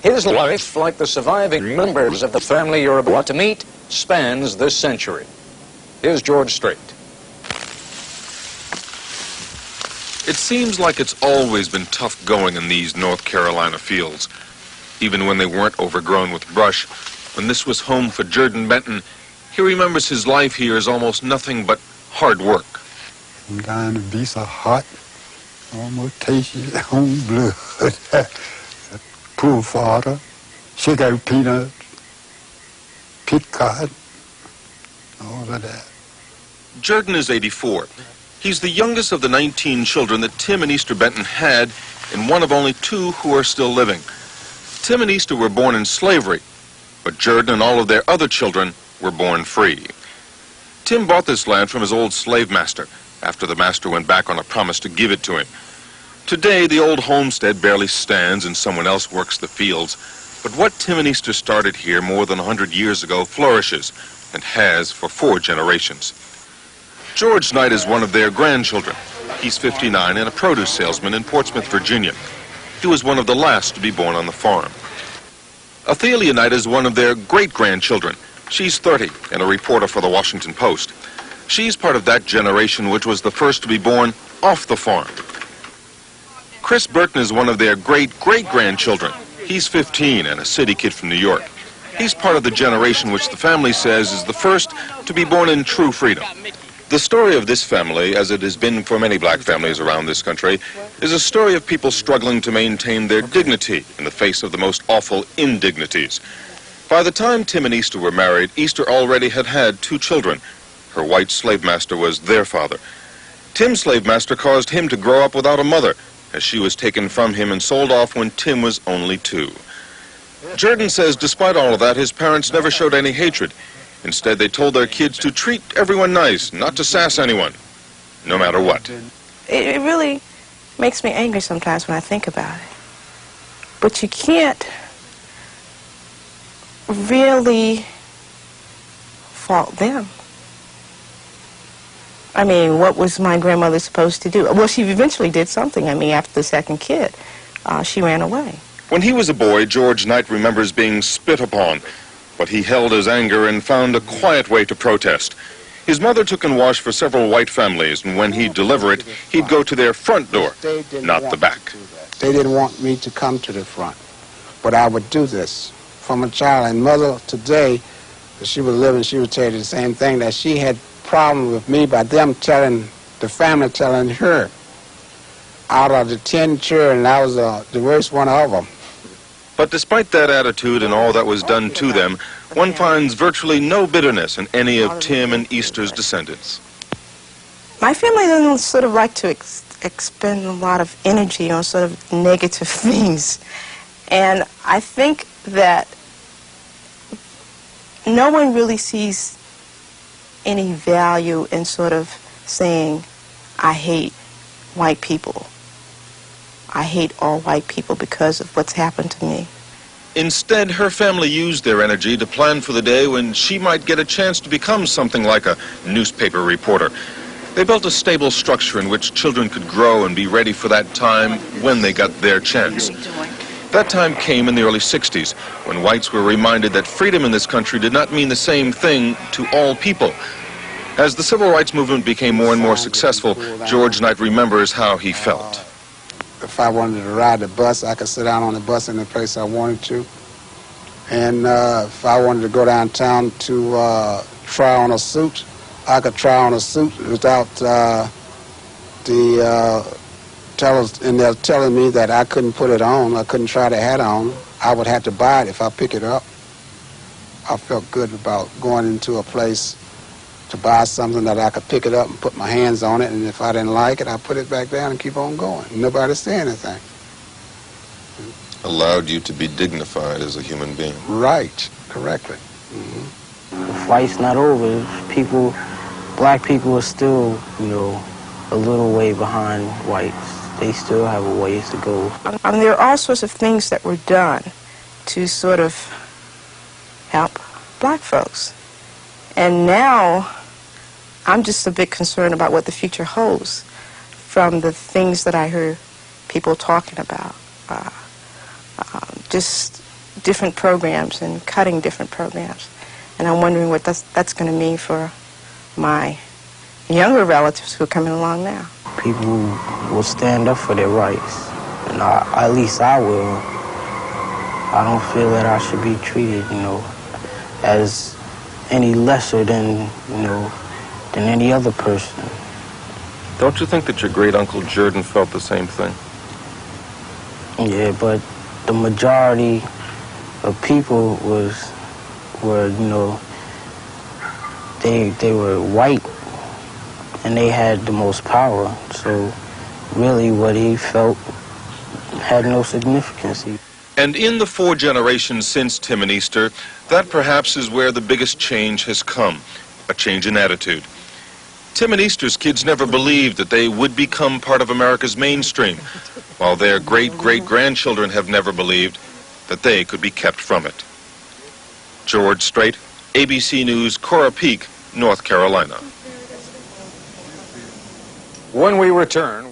His life, like the surviving members of the family you're about to meet, spans this century. Here's George Strait. It seems like it's always been tough going in these North Carolina fields. Even when they weren't overgrown with brush, when this was home for Jordan Benton, he remembers his life here as almost nothing but hard work. Down to be so hot, almost taste your own blood. Poor father, shake out peanuts, pit cotton, all of that. Jordan is 84. He's the youngest of the 19 children that Tim and Easter Benton had, and one of only 2 who are still living. Tim and Easter were born in slavery, but Jordan and all of their other children were born free. Tim bought this land from his old slave master, after the master went back on a promise to give it to him. Today, the old homestead barely stands and someone else works the fields, but what Tim and Easter started here more than 100 years ago flourishes, and has for 4 generations. George Knight is one of their grandchildren. He's 59 and a produce salesman in Portsmouth, Virginia. He was one of the last to be born on the farm. Athalia Knight is one of their great-grandchildren. She's 30 and a reporter for the Washington Post. She's part of that generation which was the first to be born off the farm. Chris Burton is one of their great-great-grandchildren. He's 15 and a city kid from New York. He's part of the generation which the family says is the first to be born in true freedom. The story of this family, as it has been for many black families around this country, is a story of people struggling to maintain their dignity in the face of the most awful indignities. By the time Tim and Easter were married, Easter already had 2 children. Her white slave master was their father. Tim's slave master caused him to grow up without a mother, as she was taken from him and sold off when Tim was only 2. Jordan says despite all of that, his parents never showed any hatred. Instead, they told their kids to treat everyone nice, not to sass anyone, no matter what. It really makes me angry sometimes when I think about it. But you can't really fault them. I mean, what was my grandmother supposed to do? Well, she eventually did something. I mean, after the second kid, she ran away. When he was a boy, George Knight remembers being spit upon, but he held his anger and found a quiet way to protest. His mother took and washed for several white families, and when he'd deliver it, he'd go to their front door, not the back. They didn't want me to come to the front, but I would do this from a child. And mother today, if she was living, she would tell you the same thing, that she had problems with me by them telling, the family telling her, out of the 10 children, I was the worst one of them. But despite that attitude and all that was done to them, one finds virtually no bitterness in any of Tim and Easter's descendants. My family doesn't sort of like to expend a lot of energy on sort of negative things. And I think that no one really sees any value in sort of saying, I hate white people. I hate all white people because of what's happened to me. Instead, her family used their energy to plan for the day when she might get a chance to become something like a newspaper reporter. They built a stable structure in which children could grow and be ready for that time when they got their chance. That time came in the early 60s, when whites were reminded that freedom in this country did not mean the same thing to all people. As the civil rights movement became more and more successful, George Knight remembers how he felt. If I wanted to ride the bus, I could sit down on the bus in the place I wanted to. And if I wanted to go downtown to try on a suit, I could try on a suit without the tellers, and they're telling me that I couldn't put it on, I couldn't try the hat on. I would have to buy it if I pick it up. I felt good about going into a place to buy something that I could pick it up and put my hands on it, and if I didn't like it, I put it back down and keep on going. Nobody say anything. Allowed you to be dignified as a human being. Right, correctly. The fight's not over. People, black people are still, you know, a little way behind whites. They still have a ways to go. There are all sorts of things that were done to sort of help black folks. And now, I'm just a bit concerned about what the future holds from the things that I hear people talking about. Just different programs and cutting different programs. And I'm wondering what that's going to mean for my younger relatives who are coming along now. People will stand up for their rights, and at least I will. I don't feel that I should be treated, as any lesser than, than any other person. Don't you think that your great-uncle Jordan felt the same thing? Yeah, but the majority of people were, they were white, and they had the most power. So really what he felt had no significance. And in the 4 generations since Tim and Easter, that perhaps is where the biggest change has come, a change in attitude. Tim and Easter's kids never believed that they would become part of America's mainstream, while their great-great-grandchildren have never believed that they could be kept from it. George Strait, ABC News, Cora Peak, North Carolina. When we return...